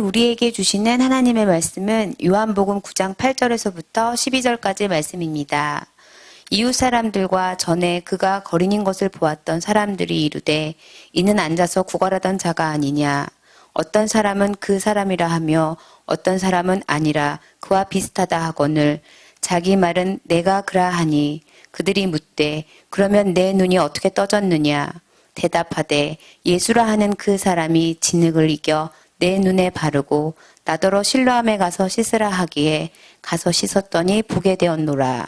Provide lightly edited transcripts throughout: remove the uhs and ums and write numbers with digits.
우리에게 주시는 하나님의 말씀은 요한복음 9장 8절에서부터 12절까지 말씀입니다. 이웃 사람들과 전에 그가 거린인 것을 보았던 사람들이 이르되 이는 앉아서 구걸하던 자가 아니냐. 어떤 사람은 그 사람이라 하며 어떤 사람은 아니라 그와 비슷하다 하거늘 자기 말은 내가 그라하니 그들이 묻되 그러면 내 눈이 어떻게 떠졌느냐. 대답하되 예수라 하는 그 사람이 진흙을 이겨 내 눈에 바르고 나더러 실로암에 가서 씻으라 하기에 가서 씻었더니 보게 되었노라.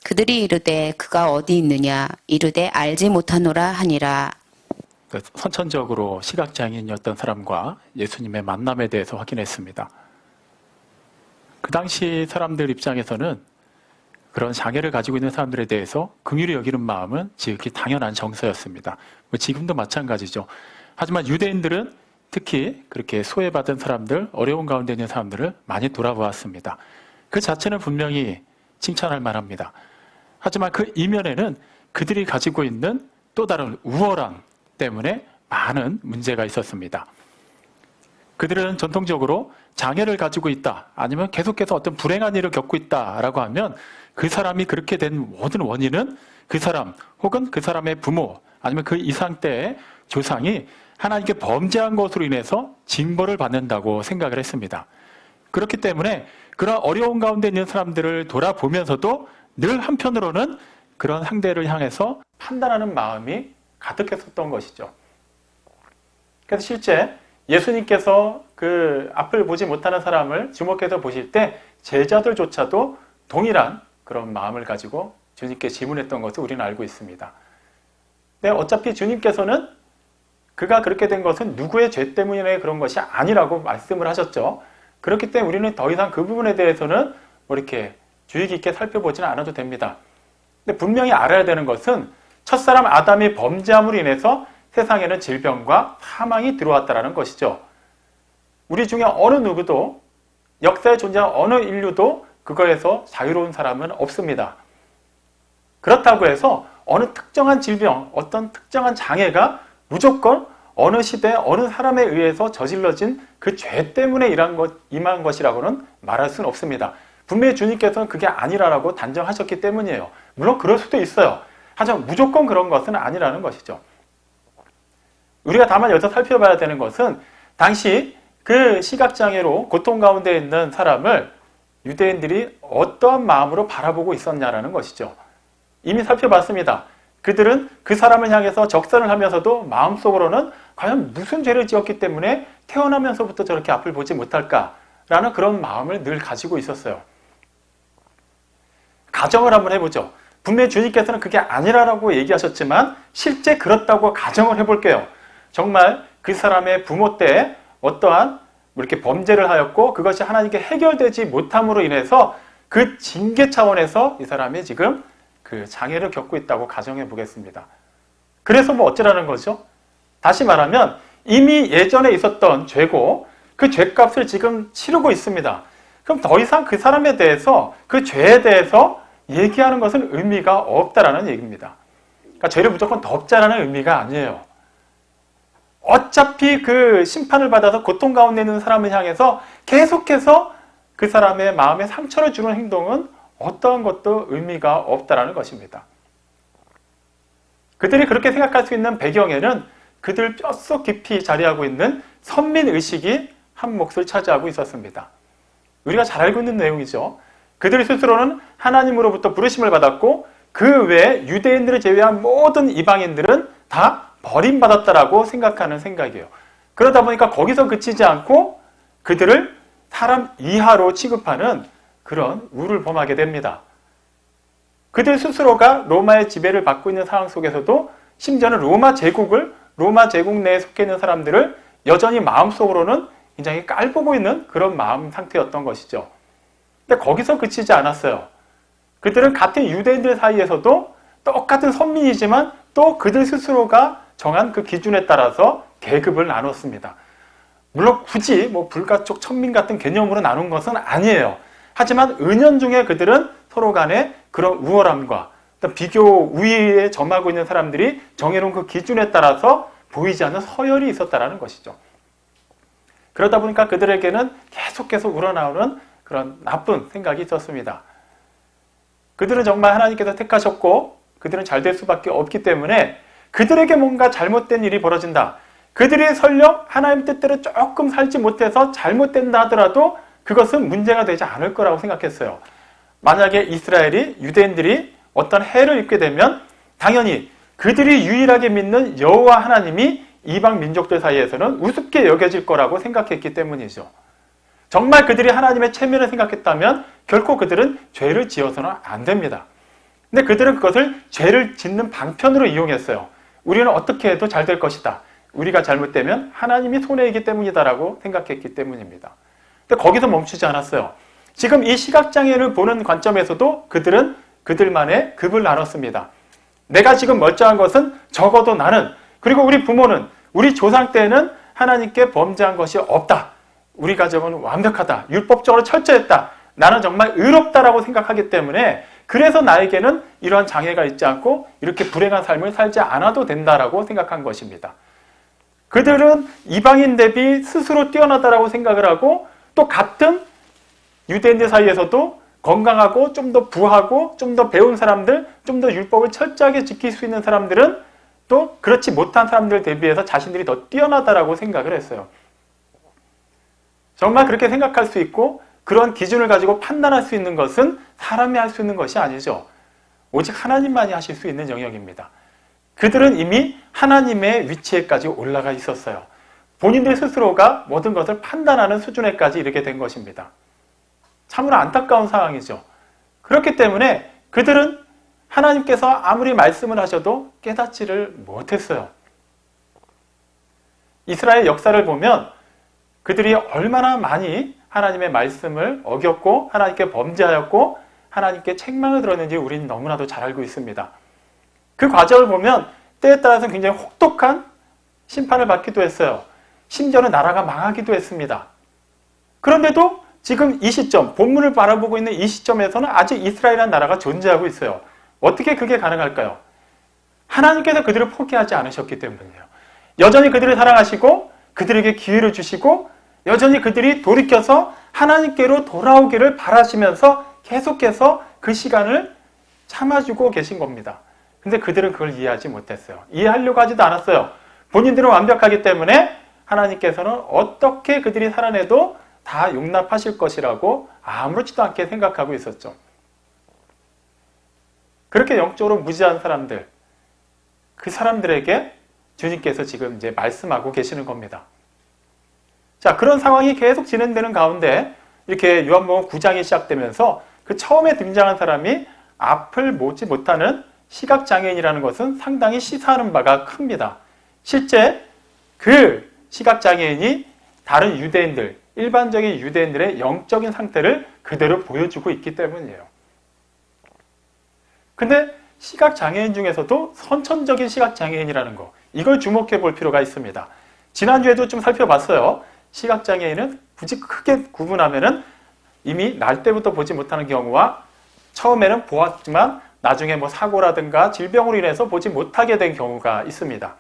그들이 이르되 그가 어디 있느냐. 이르되 알지 못하노라 하니라. 선천적으로 시각장애인이었던 사람과 예수님의 만남에 대해서 확인했습니다. 그 당시 사람들 입장에서는 그런 장애를 가지고 있는 사람들에 대해서 긍휼히 여기는 마음은 지극히 당연한 정서였습니다. 지금도 마찬가지죠. 하지만 유대인들은 특히 그렇게 소외받은 사람들, 어려운 가운데 있는 사람들을 많이 돌아보았습니다. 그 자체는 분명히 칭찬할 만합니다. 하지만 그 이면에는 그들이 가지고 있는 또 다른 우월함 때문에 많은 문제가 있었습니다. 그들은 전통적으로 장애를 가지고 있다, 아니면 계속해서 어떤 불행한 일을 겪고 있다라고 하면 그 사람이 그렇게 된 모든 원인은 그 사람 혹은 그 사람의 부모 아니면 그 이상 때의 조상이 하나님께 범죄한 것으로 인해서 징벌을 받는다고 생각을 했습니다. 그렇기 때문에 그런 어려운 가운데 있는 사람들을 돌아보면서도 늘 한편으로는 그런 상대를 향해서 판단하는 마음이 가득했었던 것이죠. 그래서 실제 예수님께서 그 앞을 보지 못하는 사람을 주목해서 보실 때 제자들조차도 동일한 그런 마음을 가지고 주님께 질문했던 것을 우리는 알고 있습니다. 근데 어차피 주님께서는 그가 그렇게 된 것은 누구의 죄 때문에 그런 것이 아니라고 말씀을 하셨죠. 그렇기 때문에 우리는 더 이상 그 부분에 대해서는 뭐 이렇게 주의 깊게 살펴보지는 않아도 됩니다. 근데 분명히 알아야 되는 것은 첫사람 아담이 범죄함으로 인해서 세상에는 질병과 사망이 들어왔다는 것이죠. 우리 중에 어느 누구도 역사에 존재하는 어느 인류도 그거에서 자유로운 사람은 없습니다. 그렇다고 해서 어느 특정한 질병, 어떤 특정한 장애가 무조건 어느 시대, 어느 사람에 의해서 저질러진 그 죄 때문에 임한 것이라고는 말할 수는 없습니다. 분명히 주님께서는 그게 아니라고 단정하셨기 때문이에요. 물론 그럴 수도 있어요. 하지만 무조건 그런 것은 아니라는 것이죠. 우리가 다만 여기서 살펴봐야 되는 것은 당시 그 시각장애로 고통 가운데 있는 사람을 유대인들이 어떠한 마음으로 바라보고 있었냐라는 것이죠. 이미 살펴봤습니다. 그들은 그 사람을 향해서 적선을 하면서도 마음속으로는 과연 무슨 죄를 지었기 때문에 태어나면서부터 저렇게 앞을 보지 못할까라는 그런 마음을 늘 가지고 있었어요. 가정을 한번 해보죠. 분명히 주님께서는 그게 아니라고 얘기하셨지만 실제 그렇다고 가정을 해볼게요. 정말 그 사람의 부모 때 어떠한 이렇게 범죄를 하였고 그것이 하나님께 해결되지 못함으로 인해서 그 징계 차원에서 이 사람이 지금 그 장애를 겪고 있다고 가정해 보겠습니다. 그래서 뭐 어쩌라는 거죠? 다시 말하면 이미 예전에 있었던 죄고 그 죄값을 지금 치르고 있습니다. 그럼 더 이상 그 사람에 대해서 그 죄에 대해서 얘기하는 것은 의미가 없다라는 얘기입니다. 그러니까 죄를 무조건 덮자라는 의미가 아니에요. 어차피 그 심판을 받아서 고통 가운데 있는 사람을 향해서 계속해서 그 사람의 마음에 상처를 주는 행동은 어떠한 것도 의미가 없다라는 것입니다. 그들이 그렇게 생각할 수 있는 배경에는 그들 뼛속 깊이 자리하고 있는 선민의식이 한 몫을 차지하고 있었습니다. 우리가 잘 알고 있는 내용이죠. 그들 스스로는 하나님으로부터 부르심을 받았고 그 외에 유대인들을 제외한 모든 이방인들은 다 버림받았다라고 생각하는 생각이에요. 그러다 보니까 거기서 그치지 않고 그들을 사람 이하로 취급하는 그런 우를 범하게 됩니다. 그들 스스로가 로마의 지배를 받고 있는 상황 속에서도 심지어는 로마 제국 내에 속해 있는 사람들을 여전히 마음속으로는 굉장히 깔보고 있는 그런 마음 상태였던 것이죠. 근데 거기서 그치지 않았어요. 그들은 같은 유대인들 사이에서도 똑같은 선민이지만 또 그들 스스로가 정한 그 기준에 따라서 계급을 나눴습니다. 물론 굳이 뭐 불가촉 천민 같은 개념으로 나눈 것은 아니에요. 하지만 은연중에 그들은 서로 간에 그런 우월함과 비교 우위에 점하고 있는 사람들이 정해놓은 그 기준에 따라서 보이지 않는 서열이 있었다는 것이죠. 그러다 보니까 그들에게는 계속 우러나오는 그런 나쁜 생각이 있었습니다. 그들은 정말 하나님께서 택하셨고 그들은 잘 될 수밖에 없기 때문에 그들에게 뭔가 잘못된 일이 벌어진다. 그들이 설령 하나님 뜻대로 조금 살지 못해서 잘못된다 하더라도 그것은 문제가 되지 않을 거라고 생각했어요. 만약에 이스라엘이, 유대인들이 어떤 해를 입게 되면 당연히 그들이 유일하게 믿는 여호와 하나님이 이방 민족들 사이에서는 우습게 여겨질 거라고 생각했기 때문이죠. 정말 그들이 하나님의 체면을 생각했다면 결코 그들은 죄를 지어서는 안 됩니다. 근데 그들은 그것을 죄를 짓는 방편으로 이용했어요. 우리는 어떻게 해도 잘 될 것이다. 우리가 잘못되면 하나님이 손해이기 때문이다라고 생각했기 때문입니다. 근데 거기서 멈추지 않았어요. 지금 이 시각장애를 보는 관점에서도 그들은 그들만의 급을 나눴습니다. 내가 지금 멀쩡한 것은 적어도 나는, 그리고 우리 부모는, 우리 조상 때는 하나님께 범죄한 것이 없다. 우리 가정은 완벽하다. 율법적으로 철저했다. 나는 정말 의롭다라고 생각하기 때문에 그래서 나에게는 이러한 장애가 있지 않고 이렇게 불행한 삶을 살지 않아도 된다라고 생각한 것입니다. 그들은 이방인 대비 스스로 뛰어나다라고 생각을 하고 또 같은 유대인들 사이에서도 건강하고 좀 더 부하고 좀 더 배운 사람들, 좀 더 율법을 철저하게 지킬 수 있는 사람들은 또 그렇지 못한 사람들 대비해서 자신들이 더 뛰어나다라고 생각을 했어요. 정말 그렇게 생각할 수 있고 그런 기준을 가지고 판단할 수 있는 것은 사람이 할 수 있는 것이 아니죠. 오직 하나님만이 하실 수 있는 영역입니다. 그들은 이미 하나님의 위치에까지 올라가 있었어요. 본인들 스스로가 모든 것을 판단하는 수준에까지 이르게 된 것입니다. 참으로 안타까운 상황이죠. 그렇기 때문에 그들은 하나님께서 아무리 말씀을 하셔도 깨닫지를 못했어요. 이스라엘 역사를 보면 그들이 얼마나 많이 하나님의 말씀을 어겼고 하나님께 범죄하였고 하나님께 책망을 들었는지 우리는 너무나도 잘 알고 있습니다. 그 과정을 보면 때에 따라서 굉장히 혹독한 심판을 받기도 했어요. 심지어는 나라가 망하기도 했습니다. 그런데도 지금 이 시점, 본문을 바라보고 있는 이 시점에서는 아직 이스라엘이라는 나라가 존재하고 있어요. 어떻게 그게 가능할까요? 하나님께서 그들을 포기하지 않으셨기 때문이에요. 여전히 그들을 사랑하시고 그들에게 기회를 주시고 여전히 그들이 돌이켜서 하나님께로 돌아오기를 바라시면서 계속해서 그 시간을 참아주고 계신 겁니다. 근데 그들은 그걸 이해하지 못했어요. 이해하려고 하지도 않았어요. 본인들은 완벽하기 때문에 하나님께서는 어떻게 그들이 살아내도 다 용납하실 것이라고 아무렇지도 않게 생각하고 있었죠. 그렇게 영적으로 무지한 사람들, 그 사람들에게 주님께서 지금 이제 말씀하고 계시는 겁니다. 자, 그런 상황이 계속 진행되는 가운데 이렇게 요한복음 9장이 시작되면서 그 처음에 등장한 사람이 앞을 보지 못하는 시각장애인이라는 것은 상당히 시사하는 바가 큽니다. 실제 그 시각장애인이 다른 유대인들, 일반적인 유대인들의 영적인 상태를 그대로 보여주고 있기 때문이에요. 근데 시각장애인 중에서도 선천적인 시각장애인이라는 거, 이걸 주목해 볼 필요가 있습니다. 지난주에도 좀 살펴봤어요. 시각장애인은 굳이 크게 구분하면은 이미 날 때부터 보지 못하는 경우와 처음에는 보았지만 나중에 뭐 사고라든가 질병으로 인해서 보지 못하게 된 경우가 있습니다.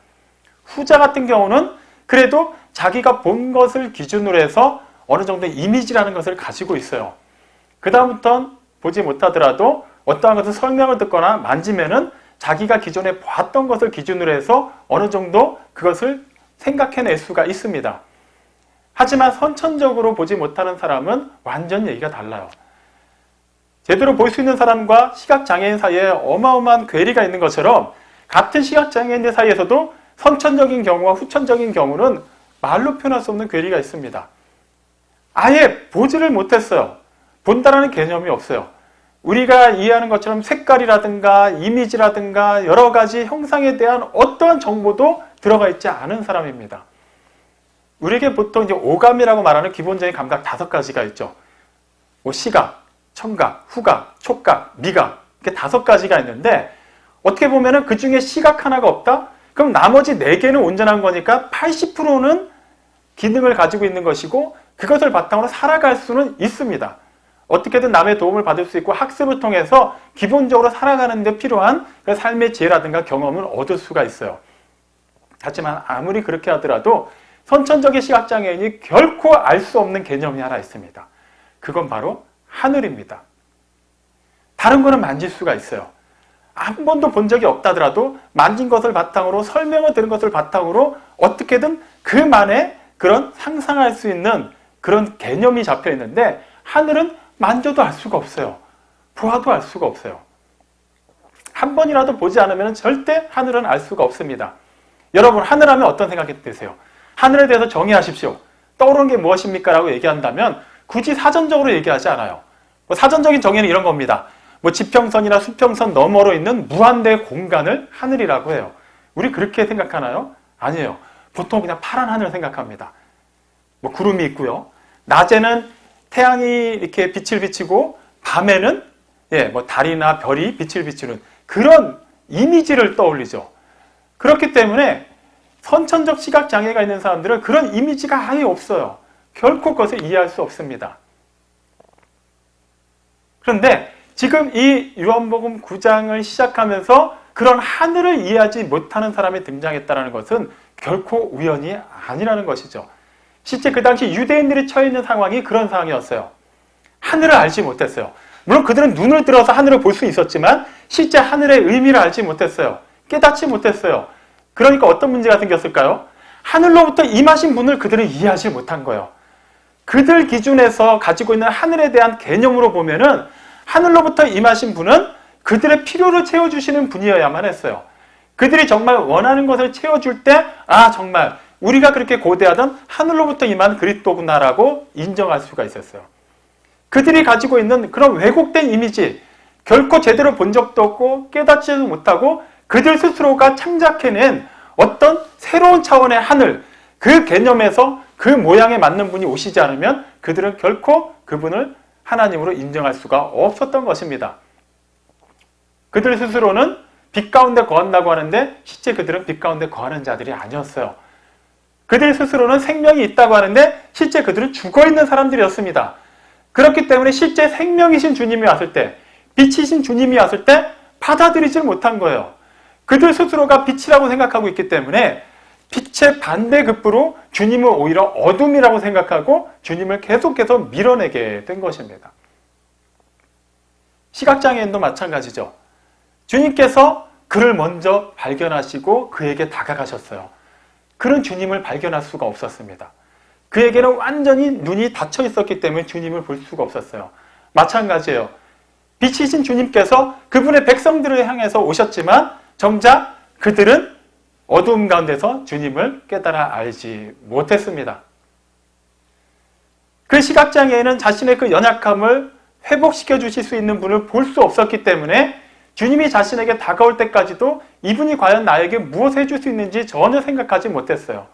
후자 같은 경우는 그래도 자기가 본 것을 기준으로 해서 어느 정도의 이미지라는 것을 가지고 있어요. 그 다음부터는 보지 못하더라도 어떠한 것을 설명을 듣거나 만지면은 자기가 기존에 봤던 것을 기준으로 해서 어느 정도 그것을 생각해낼 수가 있습니다. 하지만 선천적으로 보지 못하는 사람은 완전 얘기가 달라요. 제대로 볼 수 있는 사람과 시각장애인 사이에 어마어마한 괴리가 있는 것처럼 같은 시각장애인들 사이에서도 선천적인 경우와 후천적인 경우는 말로 표현할 수 없는 괴리가 있습니다. 아예 보지를 못했어요. 본다라는 개념이 없어요. 우리가 이해하는 것처럼 색깔이라든가 이미지라든가 여러 가지 형상에 대한 어떠한 정보도 들어가 있지 않은 사람입니다. 우리에게 보통 이제 오감이라고 말하는 기본적인 감각 5가지가 있죠. 뭐 시각, 청각, 후각, 촉각, 미각, 이렇게 5가지가 있는데 어떻게 보면은 그 중에 시각 하나가 없다? 그럼 나머지 4개는 온전한 거니까 80%는 기능을 가지고 있는 것이고 그것을 바탕으로 살아갈 수는 있습니다. 어떻게든 남의 도움을 받을 수 있고 학습을 통해서 기본적으로 살아가는 데 필요한 삶의 지혜라든가 경험을 얻을 수가 있어요. 하지만 아무리 그렇게 하더라도 선천적인 시각장애인이 결코 알 수 없는 개념이 하나 있습니다. 그건 바로 하늘입니다. 다른 거는 만질 수가 있어요. 한 번도 본 적이 없다더라도 만진 것을 바탕으로 설명을 들은 것을 바탕으로 어떻게든 그만의 그런 상상할 수 있는 그런 개념이 잡혀 있는데 하늘은 만져도 알 수가 없어요. 보아도 알 수가 없어요. 한 번이라도 보지 않으면 절대 하늘은 알 수가 없습니다. 여러분 하늘하면 어떤 생각이 드세요? 하늘에 대해서 정의하십시오. 떠오르는 게 무엇입니까? 라고 얘기한다면 굳이 사전적으로 얘기하지 않아요. 사전적인 정의는 이런 겁니다. 지평선이나 수평선 너머로 있는 무한대의 공간을 하늘이라고 해요. 우리 그렇게 생각하나요? 아니에요. 보통 그냥 파란 하늘을 생각합니다. 구름이 있고요. 낮에는 태양이 이렇게 빛을 비치고 밤에는 달이나 별이 빛을 비추는 그런 이미지를 떠올리죠. 그렇기 때문에 선천적 시각장애가 있는 사람들은 그런 이미지가 아예 없어요. 결코 그것을 이해할 수 없습니다. 그런데 지금 이 요한복음 9장을 시작하면서 그런 하늘을 이해하지 못하는 사람이 등장했다는 것은 결코 우연이 아니라는 것이죠. 실제 그 당시 유대인들이 처해 있는 상황이 그런 상황이었어요. 하늘을 알지 못했어요. 물론 그들은 눈을 들어서 하늘을 볼 수 있었지만 실제 하늘의 의미를 알지 못했어요. 깨닫지 못했어요. 그러니까 어떤 문제가 생겼을까요? 하늘로부터 임하신 분을 그들은 이해하지 못한 거예요. 그들 기준에서 가지고 있는 하늘에 대한 개념으로 보면은 하늘로부터 임하신 분은 그들의 필요를 채워주시는 분이어야만 했어요. 그들이 정말 원하는 것을 채워줄 때, 정말 우리가 그렇게 고대하던 하늘로부터 임한 그리스도구나라고 인정할 수가 있었어요. 그들이 가지고 있는 그런 왜곡된 이미지, 결코 제대로 본 적도 없고 깨닫지도 못하고 그들 스스로가 창작해낸 어떤 새로운 차원의 하늘, 그 개념에서 그 모양에 맞는 분이 오시지 않으면 그들은 결코 그분을 하나님으로 인정할 수가 없었던 것입니다. 그들 스스로는 빛 가운데 거한다고 하는데 실제 그들은 빛 가운데 거하는 자들이 아니었어요. 그들 스스로는 생명이 있다고 하는데 실제 그들은 죽어있는 사람들이었습니다. 그렇기 때문에 실제 생명이신 주님이 왔을 때, 빛이신 주님이 왔을 때 받아들이질 못한 거예요. 그들 스스로가 빛이라고 생각하고 있기 때문에 빛의 반대급부로 주님을 오히려 어둠이라고 생각하고 주님을 계속해서 밀어내게 된 것입니다. 시각장애인도 마찬가지죠. 주님께서 그를 먼저 발견하시고 그에게 다가가셨어요. 그는 주님을 발견할 수가 없었습니다. 그에게는 완전히 눈이 닫혀 있었기 때문에 주님을 볼 수가 없었어요. 마찬가지예요. 빛이신 주님께서 그분의 백성들을 향해서 오셨지만 정작 그들은 어두움 가운데서 주님을 깨달아 알지 못했습니다. 그 시각장애인은 자신의 그 연약함을 회복시켜 주실 수 있는 분을 볼 수 없었기 때문에 주님이 자신에게 다가올 때까지도 이분이 과연 나에게 무엇을 해줄 수 있는지 전혀 생각하지 못했어요.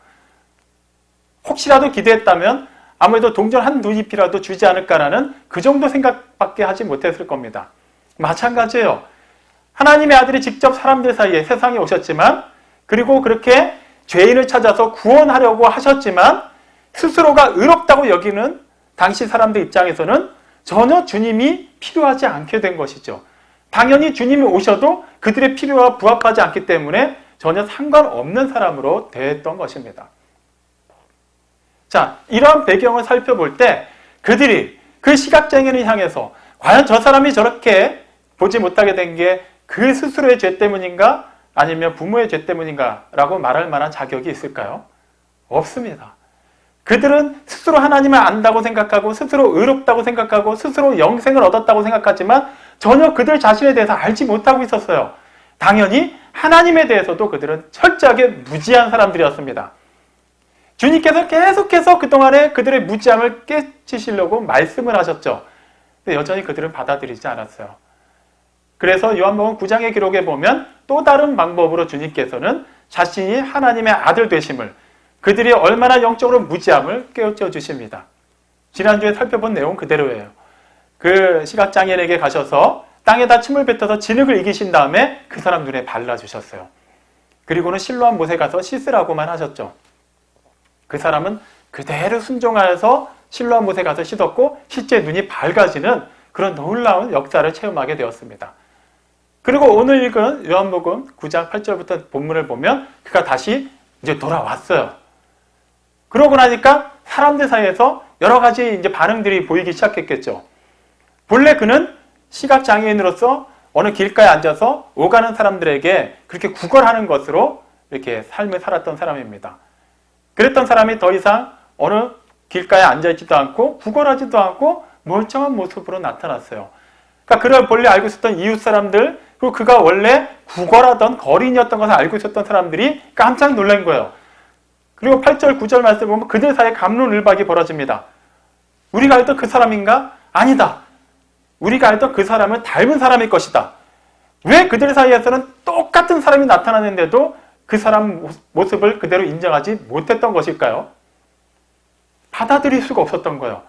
혹시라도 기대했다면 아무래도 동전 한 두 잎이라도 주지 않을까라는 그 정도 생각밖에 하지 못했을 겁니다. 마찬가지예요. 하나님의 아들이 직접 사람들 사이에 세상에 오셨지만 그리고 그렇게 죄인을 찾아서 구원하려고 하셨지만 스스로가 의롭다고 여기는 당시 사람들 입장에서는 전혀 주님이 필요하지 않게 된 것이죠. 당연히 주님이 오셔도 그들의 필요와 부합하지 않기 때문에 전혀 상관없는 사람으로 대했던 것입니다. 자, 이러한 배경을 살펴볼 때 그들이 그 시각장애인을 향해서 과연 저 사람이 저렇게 보지 못하게 된 게 그 스스로의 죄 때문인가 아니면 부모의 죄 때문인가 라고 말할 만한 자격이 있을까요? 없습니다. 그들은 스스로 하나님을 안다고 생각하고 스스로 의롭다고 생각하고 스스로 영생을 얻었다고 생각하지만 전혀 그들 자신에 대해서 알지 못하고 있었어요. 당연히 하나님에 대해서도 그들은 철저하게 무지한 사람들이었습니다. 주님께서 계속해서 그동안에 그들의 무지함을 깨치시려고 말씀을 하셨죠. 근데 여전히 그들은 받아들이지 않았어요. 그래서 요한복음 9장의 기록에 보면 또 다른 방법으로 주님께서는 자신이 하나님의 아들 되심을, 그들이 얼마나 영적으로 무지함을 깨우쳐 주십니다. 지난주에 살펴본 내용 그대로예요. 그 시각장애인에게 가셔서 땅에다 침을 뱉어서 진흙을 이기신 다음에 그 사람 눈에 발라주셨어요. 그리고는 실로암 못에 가서 씻으라고만 하셨죠. 그 사람은 그대로 순종하여서 실로암 못에 가서 씻었고 실제 눈이 밝아지는 그런 놀라운 역사를 체험하게 되었습니다. 그리고 오늘 읽은 요한복음 9장 8절부터 본문을 보면 그가 다시 이제 돌아왔어요. 그러고 나니까 사람들 사이에서 여러 가지 이제 반응들이 보이기 시작했겠죠. 본래 그는 시각장애인으로서 어느 길가에 앉아서 오가는 사람들에게 그렇게 구걸하는 것으로 이렇게 삶을 살았던 사람입니다. 그랬던 사람이 더 이상 어느 길가에 앉아있지도 않고 구걸하지도 않고 멀쩡한 모습으로 나타났어요. 그러니까 그를 본래 알고 있었던 이웃 사람들, 그리고 그가 원래 구걸하던 거린이었던 것을 알고 있었던 사람들이 깜짝 놀란 거예요. 그리고 8절, 9절 말씀을 보면 그들 사이에 갑론을박이 벌어집니다. 우리가 알던 그 사람인가? 아니다. 우리가 알던 그 사람은 닮은 사람일 것이다. 왜 그들 사이에서는 똑같은 사람이 나타나는데도 그 사람 모습을 그대로 인정하지 못했던 것일까요? 받아들일 수가 없었던 거예요.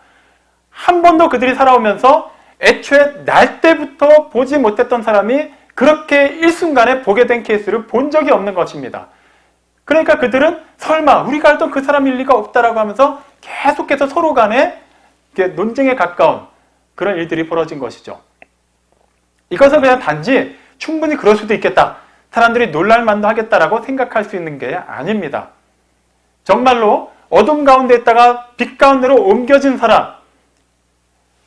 한 번도 그들이 살아오면서 애초에 날 때부터 보지 못했던 사람이 그렇게 일순간에 보게 된 케이스를 본 적이 없는 것입니다. 그러니까 그들은 설마 우리가 알던 그 사람일 리가 없다라고 하면서 계속해서 서로 간에 논쟁에 가까운 그런 일들이 벌어진 것이죠. 이것은 그냥 단지 충분히 그럴 수도 있겠다. 사람들이 놀랄만도 하겠다라고 생각할 수 있는 게 아닙니다. 정말로 어둠 가운데 있다가 빛 가운데로 옮겨진 사람,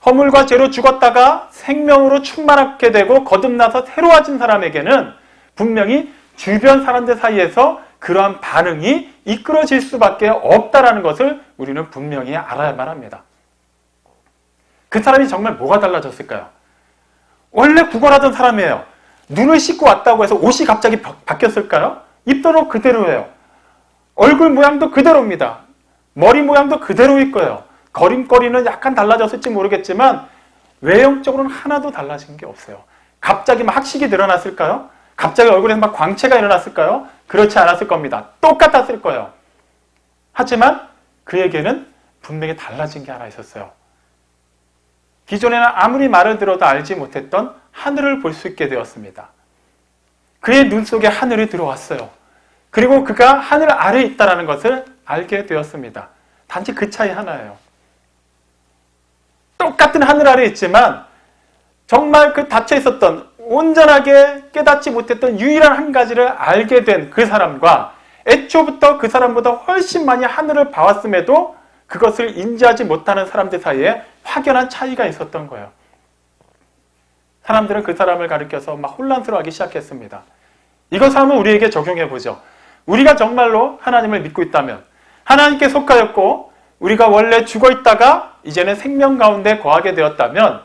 허물과 죄로 죽었다가 생명으로 충만하게 되고 거듭나서 새로워진 사람에게는 분명히 주변 사람들 사이에서 그러한 반응이 이끌어질 수밖에 없다는 것을 우리는 분명히 알아야만 합니다. 그 사람이 정말 뭐가 달라졌을까요? 원래 구걸하던 사람이에요. 눈을 씻고 왔다고 해서 옷이 갑자기 바뀌었을까요? 입도는 그대로예요. 얼굴 모양도 그대로입니다. 머리 모양도 그대로일 거예요. 걸음걸이는 약간 달라졌을지 모르겠지만 외형적으로는 하나도 달라진 게 없어요. 갑자기 막 학식이 늘어났을까요? 갑자기 얼굴에서 막 광채가 일어났을까요? 그렇지 않았을 겁니다. 똑같았을 거예요. 하지만 그에게는 분명히 달라진 게 하나 있었어요. 기존에는 아무리 말을 들어도 알지 못했던 하늘을 볼 수 있게 되었습니다. 그의 눈 속에 하늘이 들어왔어요. 그리고 그가 하늘 아래에 있다는 것을 알게 되었습니다. 단지 그 차이 하나예요. 똑같은 하늘 아래에 있지만 정말 그 닫혀 있었던 온전하게 깨닫지 못했던 유일한 한 가지를 알게 된 그 사람과 애초부터 그 사람보다 훨씬 많이 하늘을 봐왔음에도 그것을 인지하지 못하는 사람들 사이에 확연한 차이가 있었던 거예요. 사람들은 그 사람을 가리켜서 막 혼란스러워하기 시작했습니다. 이것을 한번 우리에게 적용해 보죠. 우리가 정말로 하나님을 믿고 있다면, 하나님께 속하였고 우리가 원래 죽어 있다가 이제는 생명 가운데 거하게 되었다면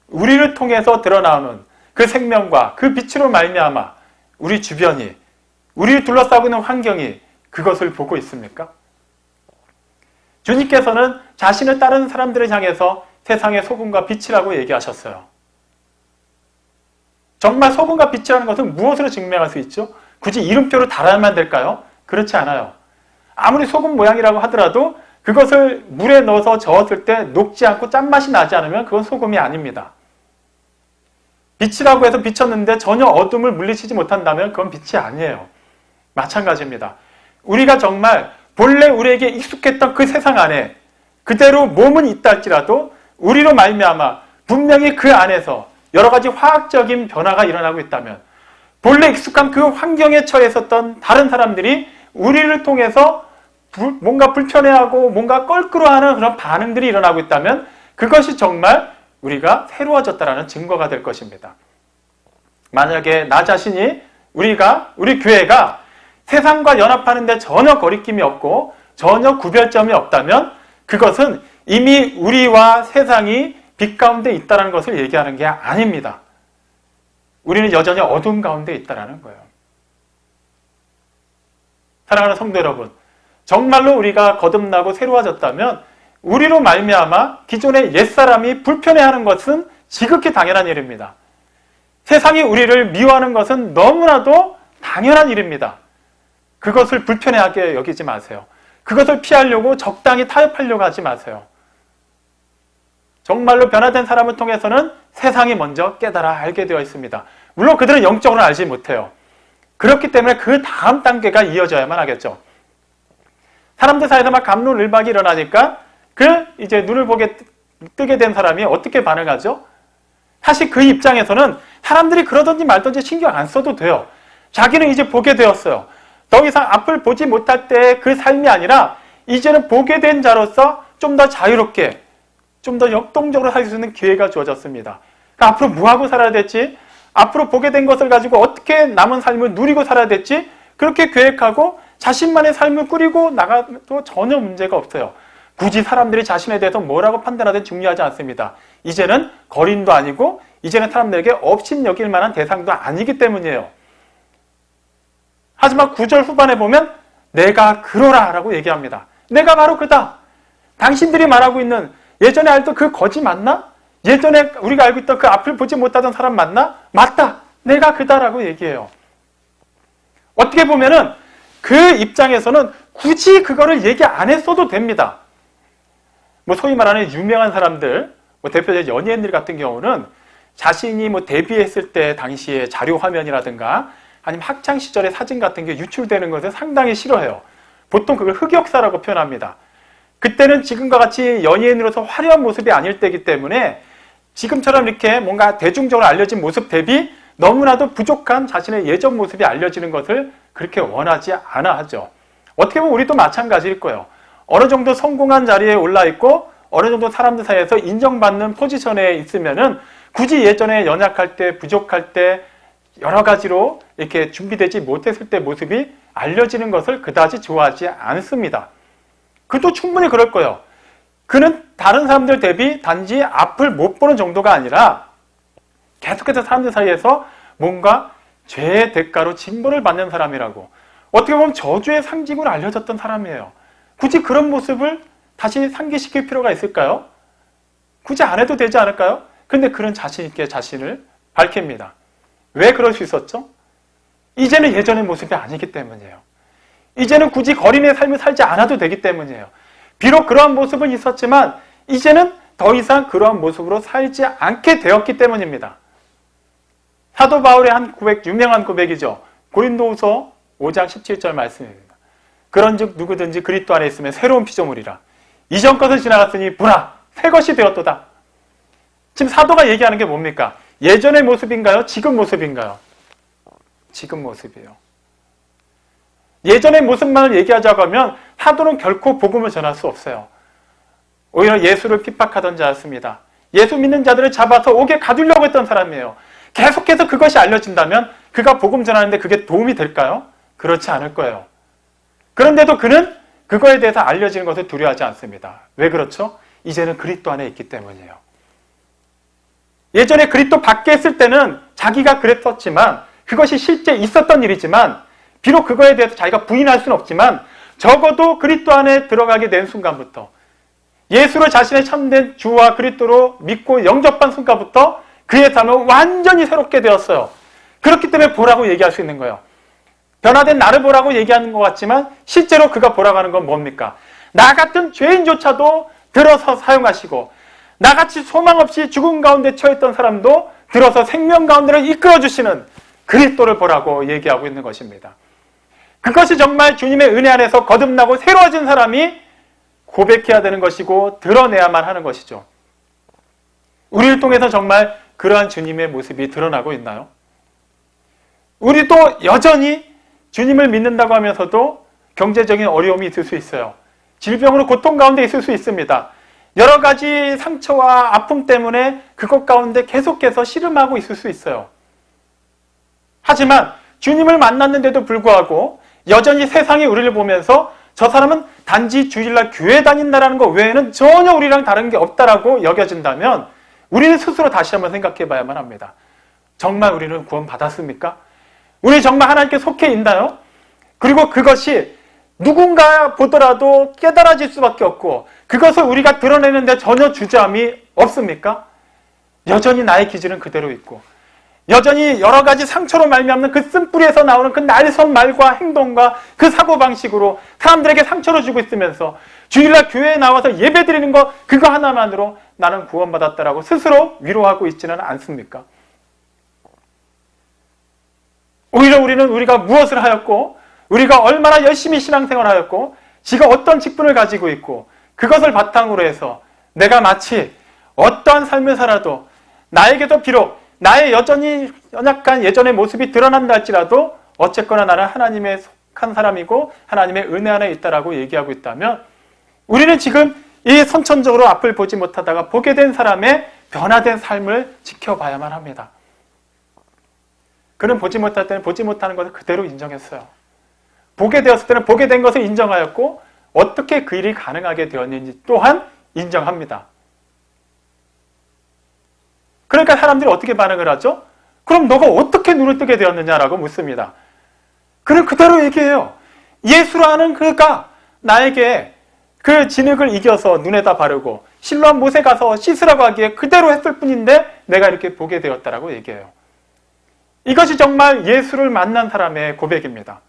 우리를 통해서 드러나오는 그 생명과 그 빛으로 말미암아 우리 주변이, 우리를 둘러싸고 있는 환경이 그것을 보고 있습니까? 주님께서는 자신을 따르는 사람들을 향해서 세상의 소금과 빛이라고 얘기하셨어요. 정말 소금과 빛이라는 것은 무엇으로 증명할 수 있죠? 굳이 이름표로 달아야만 될까요? 그렇지 않아요. 아무리 소금 모양이라고 하더라도 그것을 물에 넣어서 저었을 때 녹지 않고 짠맛이 나지 않으면 그건 소금이 아닙니다. 빛이라고 해서 비쳤는데 전혀 어둠을 물리치지 못한다면 그건 빛이 아니에요. 마찬가지입니다. 우리가 정말 본래 우리에게 익숙했던 그 세상 안에 그대로 몸은 있다 할지라도 우리로 말미암아 분명히 그 안에서 여러 가지 화학적인 변화가 일어나고 있다면 본래 익숙한 그 환경에 처해 있었던 다른 사람들이 우리를 통해서 뭔가 불편해하고 뭔가 껄끄러워하는 그런 반응들이 일어나고 있다면 그것이 정말 우리가 새로워졌다는 증거가 될 것입니다. 만약에 나 자신이 우리 교회가 세상과 연합하는데 전혀 거리낌이 없고 전혀 구별점이 없다면 그것은 이미 우리와 세상이 빛 가운데 있다는 것을 얘기하는 게 아닙니다. 우리는 여전히 어둠 가운데 있다는 거예요. 사랑하는 성도 여러분, 정말로 우리가 거듭나고 새로워졌다면 우리로 말미암아 기존의 옛사람이 불편해하는 것은 지극히 당연한 일입니다. 세상이 우리를 미워하는 것은 너무나도 당연한 일입니다. 그것을 불편해하게 여기지 마세요. 그것을 피하려고 적당히 타협하려고 하지 마세요. 정말로 변화된 사람을 통해서는 세상이 먼저 깨달아 알게 되어 있습니다. 물론 그들은 영적으로 알지 못해요. 그렇기 때문에 그 다음 단계가 이어져야만 하겠죠. 사람들 사이에서 막 갑론을박이 일어나니까 이제 눈을 뜨게 된 사람이 어떻게 반응하죠? 사실 그 입장에서는 사람들이 그러든지 말든지 신경 안 써도 돼요. 자기는 이제 보게 되었어요. 더 이상 앞을 보지 못할 때의 그 삶이 아니라 이제는 보게 된 자로서 좀 더 자유롭게, 좀 더 역동적으로 살 수 있는 기회가 주어졌습니다. 그러니까 앞으로 뭐하고 살아야 될지, 앞으로 보게 된 것을 가지고 어떻게 남은 삶을 누리고 살아야 될지 그렇게 계획하고 자신만의 삶을 꾸리고 나가도 전혀 문제가 없어요. 굳이 사람들이 자신에 대해서 뭐라고 판단하든 중요하지 않습니다. 이제는 거린도 아니고 이제는 사람들에게 업신 여길 만한 대상도 아니기 때문이에요. 하지만 9절 후반에 보면 내가 그러라 라고 얘기합니다. 내가 바로 그다. 당신들이 말하고 있는 예전에 알던 그 거지 맞나? 예전에 우리가 알고 있던 그 앞을 보지 못하던 사람 맞나? 맞다. 내가 그다라고 얘기해요. 어떻게 보면은 그 입장에서는 굳이 그거를 얘기 안 했어도 됩니다. 뭐 소위 말하는 유명한 사람들, 뭐 대표적인 연예인들 같은 경우는 자신이 뭐 데뷔했을 때 당시의 자료 화면이라든가 아니면 학창 시절의 사진 같은 게 유출되는 것을 상당히 싫어해요. 보통 그걸 흑역사라고 표현합니다. 그때는 지금과 같이 연예인으로서 화려한 모습이 아닐 때이기 때문에 지금처럼 이렇게 뭔가 대중적으로 알려진 모습 대비 너무나도 부족한 자신의 예전 모습이 알려지는 것을 그렇게 원하지 않아 하죠. 어떻게 보면 우리도 마찬가지일 거예요. 어느 정도 성공한 자리에 올라 있고 어느 정도 사람들 사이에서 인정받는 포지션에 있으면은 굳이 예전에 연약할 때, 부족할 때 여러 가지로 이렇게 준비되지 못했을 때 모습이 알려지는 것을 그다지 좋아하지 않습니다. 그도 충분히 그럴 거예요. 그는 다른 사람들 대비 단지 앞을 못 보는 정도가 아니라 계속해서 사람들 사이에서 뭔가 죄의 대가로 징벌을 받는 사람이라고, 어떻게 보면 저주의 상징으로 알려졌던 사람이에요. 굳이 그런 모습을 다시 상기시킬 필요가 있을까요? 굳이 안 해도 되지 않을까요? 근데 그런 자신 있게 자신을 밝힙니다. 왜 그럴 수 있었죠? 이제는 예전의 모습이 아니기 때문이에요. 이제는 굳이 거린의 삶을 살지 않아도 되기 때문이에요. 비록 그러한 모습은 있었지만 이제는 더 이상 그러한 모습으로 살지 않게 되었기 때문입니다. 사도 바울의 한 고백, 유명한 고백이죠. 고린도후서 5장 17절 말씀입니다. 그런즉 누구든지 그리스도 안에 있으면 새로운 피조물이라. 이전 것은 지나갔으니 보라 새 것이 되었도다. 지금 사도가 얘기하는 게 뭡니까? 예전의 모습인가요? 지금 모습인가요? 지금 모습이에요. 예전의 모습만을 얘기하자고 하면 사도는 결코 복음을 전할 수 없어요. 오히려 예수를 핍박하던 자였습니다. 예수 믿는 자들을 잡아서 옥에 가두려고 했던 사람이에요. 계속해서 그것이 알려진다면 그가 복음 전하는데 그게 도움이 될까요? 그렇지 않을 거예요. 그런데도 그는 그거에 대해서 알려지는 것을 두려워하지 않습니다. 왜 그렇죠? 이제는 그리스도 안에 있기 때문이에요. 예전에 그리스도 밖에 있을 때는 자기가 그랬었지만 그것이 실제 있었던 일이지만 비록 그거에 대해서 자기가 부인할 수는 없지만 적어도 그리스도 안에 들어가게 된 순간부터, 예수를 자신의 참된 주와 그리스도로 믿고 영접한 순간부터 그의 삶은 완전히 새롭게 되었어요. 그렇기 때문에 보라고 얘기할 수 있는 거예요. 변화된 나를 보라고 얘기하는 것 같지만 실제로 그가 보라고 하는 건 뭡니까? 나 같은 죄인조차도 들어서 사용하시고 나같이 소망 없이 죽음 가운데 처했던 사람도 들어서 생명 가운데를 이끌어주시는 그리스도를 보라고 얘기하고 있는 것입니다. 그것이 정말 주님의 은혜 안에서 거듭나고 새로워진 사람이 고백해야 되는 것이고 드러내야만 하는 것이죠. 우리를 통해서 정말 그러한 주님의 모습이 드러나고 있나요? 우리도 여전히 주님을 믿는다고 하면서도 경제적인 어려움이 있을 수 있어요. 질병으로 고통 가운데 있을 수 있습니다. 여러 가지 상처와 아픔 때문에 그것 가운데 계속해서 씨름하고 있을 수 있어요. 하지만 주님을 만났는데도 불구하고 여전히 세상이 우리를 보면서 저 사람은 단지 주일날 교회 다닌다는 것 외에는 전혀 우리랑 다른 게 없다라고 여겨진다면 우리는 스스로 다시 한번 생각해 봐야만 합니다. 정말 우리는 구원 받았습니까? 우리 정말 하나님께 속해 있나요? 그리고 그것이 누군가 보더라도 깨달아질 수밖에 없고 그것을 우리가 드러내는데 전혀 주저함이 없습니까? 여전히 나의 기질은 그대로 있고 여전히 여러 가지 상처로 말미암는 그 쓴뿌리에서 나오는 그 날선 말과 행동과 그 사고방식으로 사람들에게 상처를 주고 있으면서 주일날 교회에 나와서 예배드리는 거 그거 하나만으로 나는 구원받았다라고 스스로 위로하고 있지는 않습니까? 오히려 우리는 우리가 무엇을 하였고 우리가 얼마나 열심히 신앙생활하였고 지가 어떤 직분을 가지고 있고 그것을 바탕으로 해서 내가 마치 어떠한 삶을 살아도 나에게도 비록 나의 여전히 연약한 예전의 모습이 드러난다 할지라도 어쨌거나 나는 하나님의 속한 사람이고 하나님의 은혜 안에 있다라고 얘기하고 있다면 우리는 지금 이 선천적으로 앞을 보지 못하다가 보게 된 사람의 변화된 삶을 지켜봐야만 합니다. 그는 보지 못할 때는 보지 못하는 것을 그대로 인정했어요. 보게 되었을 때는 보게 된 것을 인정하였고 어떻게 그 일이 가능하게 되었는지 또한 인정합니다. 그러니까 사람들이 어떻게 반응을 하죠? 그럼 너가 어떻게 눈을 뜨게 되었느냐라고 묻습니다. 그는 그대로 얘기해요. 예수라는 그가 나에게 그 진흙을 이겨서 눈에다 바르고 실로암 못에 가서 씻으라고 하기에 그대로 했을 뿐인데 내가 이렇게 보게 되었다라고 얘기해요. 이것이 정말 예수를 만난 사람의 고백입니다.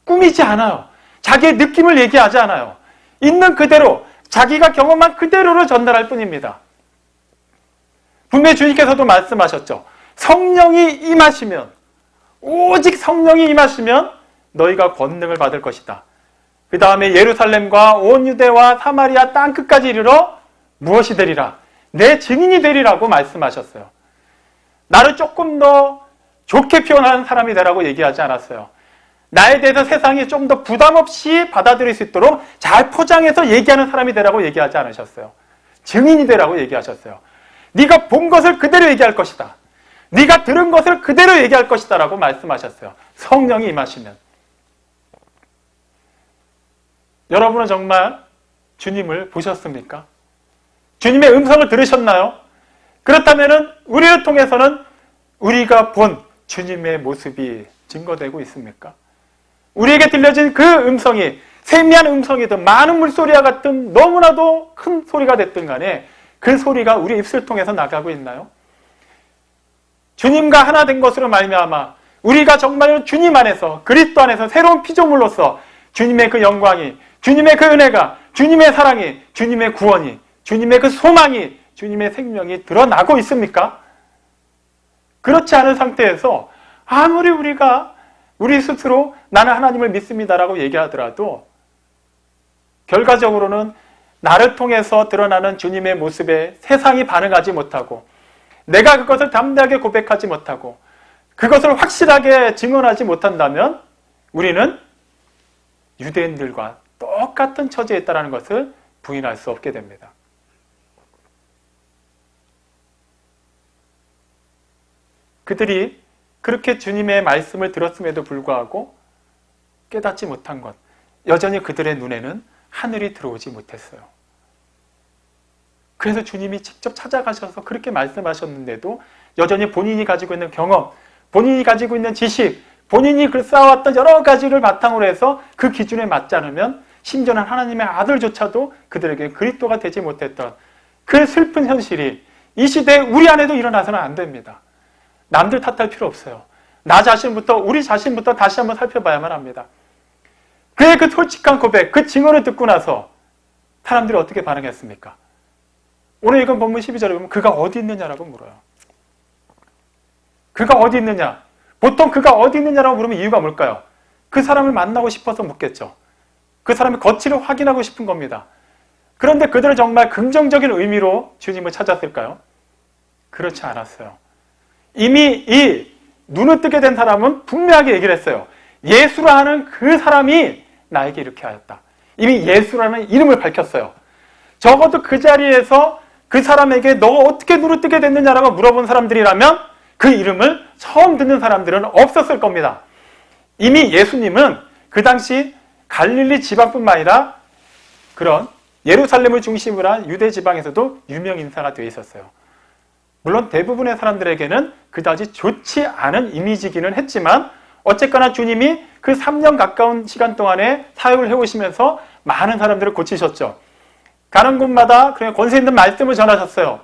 꾸미지 않아요. 자기의 느낌을 얘기하지 않아요. 있는 그대로 자기가 경험한 그대로를 전달할 뿐입니다. 분명히 주님께서도 말씀하셨죠. 성령이 임하시면, 오직 성령이 임하시면 너희가 권능을 받을 것이다. 그 다음에 예루살렘과 온 유대와 사마리아 땅끝까지 이르러 무엇이 되리라? 내 증인이 되리라고 말씀하셨어요. 나를 조금 더 좋게 표현하는 사람이 되라고 얘기하지 않았어요. 나에 대해서 세상이 좀 더 부담 없이 받아들일 수 있도록 잘 포장해서 얘기하는 사람이 되라고 얘기하지 않으셨어요. 증인이 되라고 얘기하셨어요. 네가 본 것을 그대로 얘기할 것이다. 네가 들은 것을 그대로 얘기할 것이다 라고 말씀하셨어요. 성령이 임하시면. 여러분은 정말 주님을 보셨습니까? 주님의 음성을 들으셨나요? 그렇다면 우리를 통해서는 우리가 본 주님의 모습이 증거되고 있습니까? 우리에게 들려진 그 음성이 세미한 음성이든 많은 물소리와 같은 너무나도 큰 소리가 됐든 간에 그 소리가 우리 입술 통해서 나가고 있나요? 주님과 하나 된 것으로 말미암아 우리가 정말 주님 안에서 그리스도 안에서 새로운 피조물로서 주님의 그 영광이, 주님의 그 은혜가, 주님의 사랑이, 주님의 구원이, 주님의 그 소망이, 주님의 생명이 드러나고 있습니까? 그렇지 않은 상태에서 아무리 우리가 우리 스스로 나는 하나님을 믿습니다라고 얘기하더라도 결과적으로는 나를 통해서 드러나는 주님의 모습에 세상이 반응하지 못하고 내가 그것을 담대하게 고백하지 못하고 그것을 확실하게 증언하지 못한다면 우리는 유대인들과 똑같은 처지에 있다는 것을 부인할 수 없게 됩니다. 그들이 그렇게 주님의 말씀을 들었음에도 불구하고 깨닫지 못한 것, 여전히 그들의 눈에는 하늘이 들어오지 못했어요. 그래서 주님이 직접 찾아가셔서 그렇게 말씀하셨는데도 여전히 본인이 가지고 있는 경험, 본인이 가지고 있는 지식, 본인이 그 쌓아왔던 여러 가지를 바탕으로 해서 그 기준에 맞지 않으면 심지어는 하나님의 아들조차도 그들에게 그리스도가 되지 못했던 그 슬픈 현실이 이 시대에 우리 안에도 일어나서는 안 됩니다. 남들 탓할 필요 없어요. 나 자신부터, 우리 자신부터 다시 한번 살펴봐야만 합니다. 그의 그 솔직한 고백, 그 증언을 듣고 나서 사람들이 어떻게 반응했습니까? 오늘 읽은 본문 12절에 보면 그가 어디 있느냐라고 물어요. 그가 어디 있느냐? 보통 그가 어디 있느냐라고 물으면 이유가 뭘까요? 그 사람을 만나고 싶어서 묻겠죠. 그 사람의 거취를 확인하고 싶은 겁니다. 그런데 그들은 정말 긍정적인 의미로 주님을 찾았을까요? 그렇지 않았어요. 이미 이 눈을 뜨게 된 사람은 분명하게 얘기를 했어요. 예수라는 그 사람이 나에게 이렇게 하였다. 이미 예수라는 이름을 밝혔어요. 적어도 그 자리에서 그 사람에게 너가 어떻게 눈을 뜨게 됐느냐라고 물어본 사람들이라면 그 이름을 처음 듣는 사람들은 없었을 겁니다. 이미 예수님은 그 당시 갈릴리 지방뿐만 아니라 그런 예루살렘을 중심으로 한 유대 지방에서도 유명 인사가 되어 있었어요. 물론 대부분의 사람들에게는 그다지 좋지 않은 이미지기는 했지만 어쨌거나 주님이 그 3년 가까운 시간 동안에 사역을 해오시면서 많은 사람들을 고치셨죠. 가는 곳마다 그냥 권세 있는 말씀을 전하셨어요.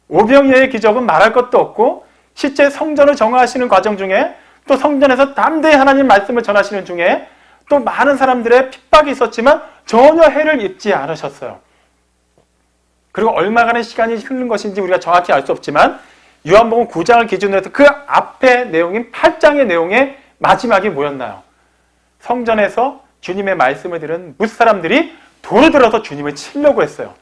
오병이어의 기적은 말할 것도 없고 실제 성전을 정화하시는 과정 중에 또 성전에서 담대히 하나님 말씀을 전하시는 중에 또 많은 사람들의 핍박이 있었지만 전혀 해를 입지 않으셨어요. 그리고 얼마간의 시간이 흐른 것인지 우리가 정확히 알 수 없지만 요한복음 9장을 기준으로 해서 그 앞에 내용인 8장의 내용의 마지막이 뭐였나요? 성전에서 주님의 말씀을 들은 무사람들이 돌을 들어서 주님을 치려고 했어요.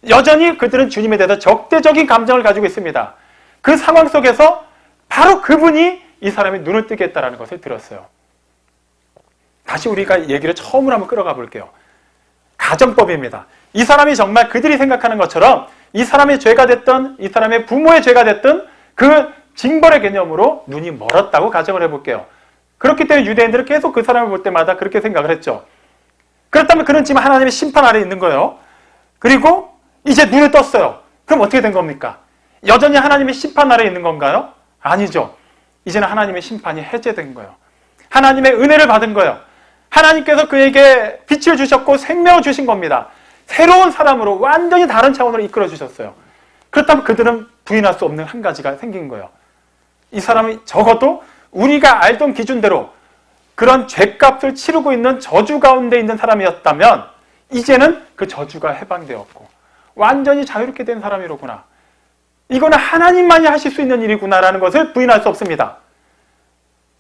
여전히 그들은 주님에 대해서 적대적인 감정을 가지고 있습니다. 그 상황 속에서 바로 그분이 이 사람의 눈을 뜨게 했다는 것을 들었어요. 다시 우리가 얘기를 처음으로 한번 끌어가 볼게요. 가정법입니다. 이 사람이 정말 그들이 생각하는 것처럼 이 사람의 죄가 됐던, 이 사람의 부모의 죄가 됐던 그 징벌의 개념으로 눈이 멀었다고 가정을 해볼게요. 그렇기 때문에 유대인들은 계속 그 사람을 볼 때마다 그렇게 생각을 했죠. 그렇다면 그는 지금 하나님의 심판 아래 있는 거예요. 그리고 이제 눈을 떴어요. 그럼 어떻게 된 겁니까? 여전히 하나님의 심판 아래 있는 건가요? 아니죠. 이제는 하나님의 심판이 해제된 거예요. 하나님의 은혜를 받은 거예요. 하나님께서 그에게 빛을 주셨고 생명을 주신 겁니다. 새로운 사람으로 완전히 다른 차원으로 이끌어 주셨어요. 그렇다면 그들은 부인할 수 없는 한 가지가 생긴 거예요. 이 사람이 적어도 우리가 알던 기준대로 그런 죄값을 치르고 있는 저주 가운데 있는 사람이었다면 이제는 그 저주가 해방되었고 완전히 자유롭게 된 사람이로구나. 이거는 하나님만이 하실 수 있는 일이구나라는 것을 부인할 수 없습니다.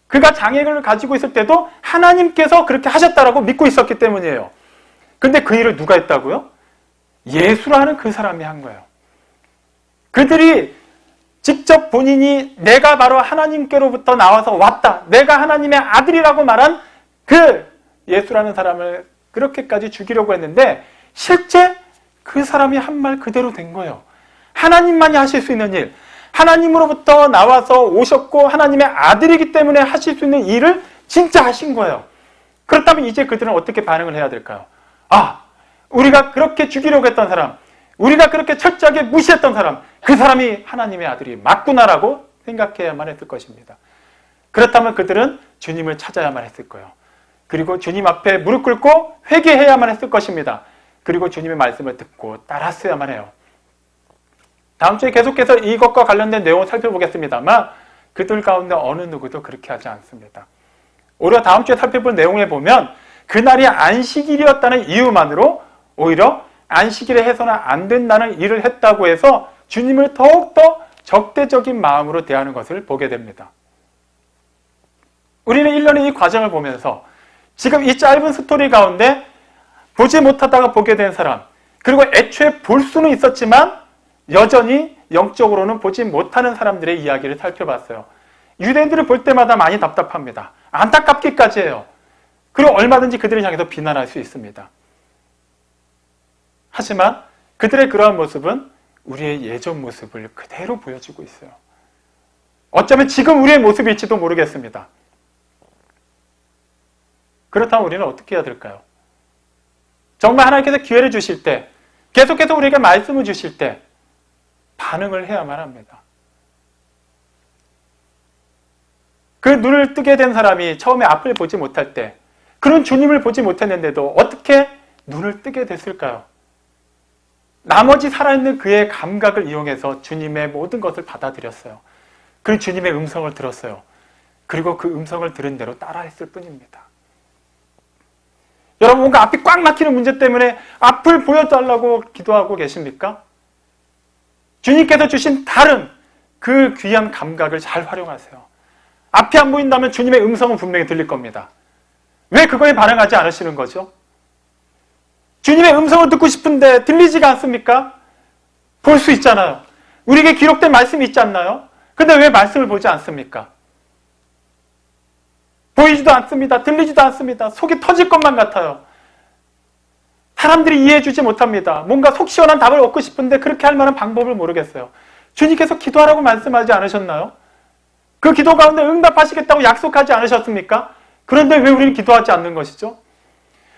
그가 장애를 가지고 있을 때도 하나님께서 그렇게 하셨다라고 믿고 있었기 때문이에요. 근데 그 일을 누가 했다고요? 예수라는 그 사람이 한 거예요. 그들이 직접 본인이 내가 바로 하나님께로부터 나와서 왔다, 내가 하나님의 아들이라고 말한 그 예수라는 사람을 그렇게까지 죽이려고 했는데 실제 그 사람이 한 말 그대로 된 거예요. 하나님만이 하실 수 있는 일, 하나님으로부터 나와서 오셨고 하나님의 아들이기 때문에 하실 수 있는 일을 진짜 하신 거예요. 그렇다면 이제 그들은 어떻게 반응을 해야 될까요? 아, 우리가 그렇게 죽이려고 했던 사람, 우리가 그렇게 철저하게 무시했던 사람, 그 사람이 하나님의 아들이 맞구나라고 생각해야만 했을 것입니다. 그렇다면 그들은 주님을 찾아야만 했을 거예요. 그리고 주님 앞에 무릎 꿇고 회개해야만 했을 것입니다. 그리고 주님의 말씀을 듣고 따랐어야만 해요. 다음 주에 계속해서 이것과 관련된 내용을 살펴보겠습니다만 그들 가운데 어느 누구도 그렇게 하지 않습니다. 오히려 다음 주에 살펴볼 내용에 보면 그날이 안식일이었다는 이유만으로 오히려 안식일에 해서는 안 된다는 일을 했다고 해서 주님을 더욱더 적대적인 마음으로 대하는 것을 보게 됩니다. 우리는 1년의 이 과정을 보면서 지금 이 짧은 스토리 가운데 보지 못하다가 보게 된 사람, 그리고 애초에 볼 수는 있었지만 여전히 영적으로는 보지 못하는 사람들의 이야기를 살펴봤어요. 유대인들을 볼 때마다 많이 답답합니다. 안타깝기까지 해요. 그리고 얼마든지 그들을 향해서 비난할 수 있습니다. 하지만 그들의 그러한 모습은 우리의 예전 모습을 그대로 보여주고 있어요. 어쩌면 지금 우리의 모습일지도 모르겠습니다. 그렇다면 우리는 어떻게 해야 될까요? 정말 하나님께서 기회를 주실 때, 계속해서 우리에게 말씀을 주실 때 반응을 해야만 합니다. 그 눈을 뜨게 된 사람이 처음에 앞을 보지 못할 때 그런 주님을 보지 못했는데도 어떻게 눈을 뜨게 됐을까요? 나머지 살아있는 그의 감각을 이용해서 주님의 모든 것을 받아들였어요. 그 주님의 음성을 들었어요. 그리고 그 음성을 들은 대로 따라했을 뿐입니다. 여러분, 뭔가 앞이 꽉 막히는 문제 때문에 앞을 보여달라고 기도하고 계십니까? 주님께서 주신 다른 그 귀한 감각을 잘 활용하세요. 앞이 안 보인다면 주님의 음성은 분명히 들릴 겁니다. 왜 그거에 반응하지 않으시는 거죠? 주님의 음성을 듣고 싶은데 들리지가 않습니까? 볼 수 있잖아요. 우리에게 기록된 말씀이 있지 않나요? 근데 왜 말씀을 보지 않습니까? 보이지도 않습니다. 들리지도 않습니다. 속이 터질 것만 같아요. 사람들이 이해해주지 못합니다. 뭔가 속 시원한 답을 얻고 싶은데 그렇게 할 만한 방법을 모르겠어요. 주님께서 기도하라고 말씀하지 않으셨나요? 그 기도 가운데 응답하시겠다고 약속하지 않으셨습니까? 그런데 왜 우리는 기도하지 않는 것이죠?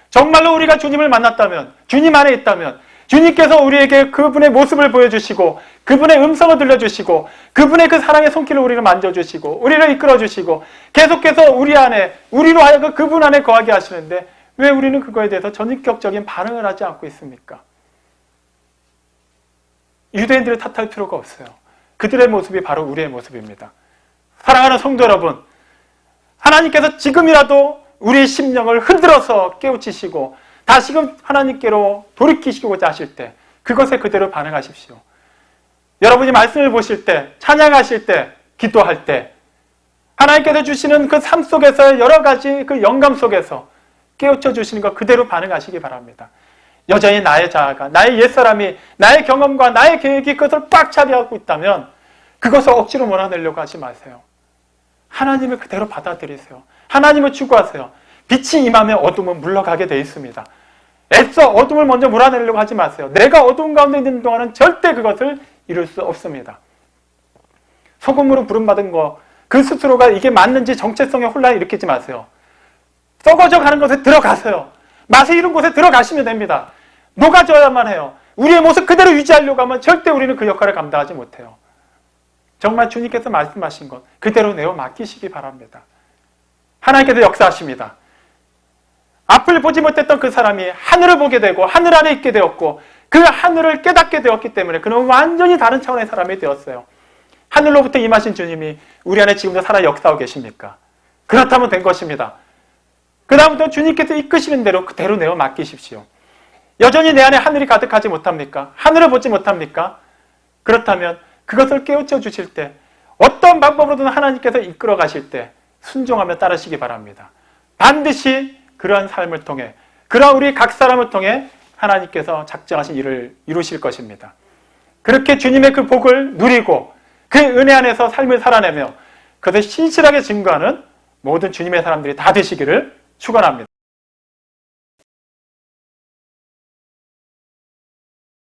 정말로 우리가 주님을 만났다면, 주님 안에 있다면 주님께서 우리에게 그분의 모습을 보여주시고 그분의 음성을 들려주시고 그분의 그 사랑의 손길을 우리를 만져주시고 우리를 이끌어주시고 계속해서 우리 안에, 우리로 하여금 그분 안에 거하게 하시는데 왜 우리는 그거에 대해서 전격적인 반응을 하지 않고 있습니까? 유대인들을 탓할 필요가 없어요. 그들의 모습이 바로 우리의 모습입니다. 사랑하는 성도 여러분, 하나님께서 지금이라도 우리의 심령을 흔들어서 깨우치시고 다시금 하나님께로 돌이키시고자 하실 때 그것에 그대로 반응하십시오. 여러분이 말씀을 보실 때, 찬양하실 때, 기도할 때 하나님께서 주시는 그 삶 속에서의 여러 가지 그 영감 속에서 깨우쳐 주시는 것 그대로 반응하시기 바랍니다. 여전히 나의 자아가, 나의 옛사람이, 나의 경험과 나의 계획이 그것을 꽉 차지하고 있다면 그것을 억지로 몰아내려고 하지 마세요. 하나님을 그대로 받아들이세요. 하나님을 추구하세요. 빛이 임하면 어둠은 물러가게 되어 있습니다. 애써 어둠을 먼저 몰아내려고 하지 마세요. 내가 어두운 가운데 있는 동안은 절대 그것을 이룰 수 없습니다. 소금으로 부름받은 거, 그 스스로가 이게 맞는지 정체성에 혼란을 일으키지 마세요. 썩어져 가는 곳에 들어가세요. 맛이 이른 곳에 들어가시면 됩니다. 녹아져야만 해요. 우리의 모습 그대로 유지하려고 하면 절대 우리는 그 역할을 감당하지 못해요. 정말 주님께서 말씀하신 것 그대로 내어 맡기시기 바랍니다. 하나님께서 역사하십니다. 앞을 보지 못했던 그 사람이 하늘을 보게 되고 하늘 안에 있게 되었고 그 하늘을 깨닫게 되었기 때문에 그는 완전히 다른 차원의 사람이 되었어요. 하늘로부터 임하신 주님이 우리 안에 지금도 살아 역사하고 계십니까? 그렇다면 된 것입니다. 그 다음부터 주님께서 이끄시는 대로 그대로 내어 맡기십시오. 여전히 내 안에 하늘이 가득하지 못합니까? 하늘을 보지 못합니까? 그렇다면 그것을 깨우쳐 주실 때 어떤 방법으로든 하나님께서 이끌어 가실 때 순종하며 따르시기 바랍니다. 반드시 그러한 삶을 통해 그러한 우리 각 사람을 통해 하나님께서 작정하신 일을 이루실 것입니다. 그렇게 주님의 그 복을 누리고 그 은혜 안에서 삶을 살아내며 그것을 신실하게 증거하는 모든 주님의 사람들이 다 되시기를 축원합니다.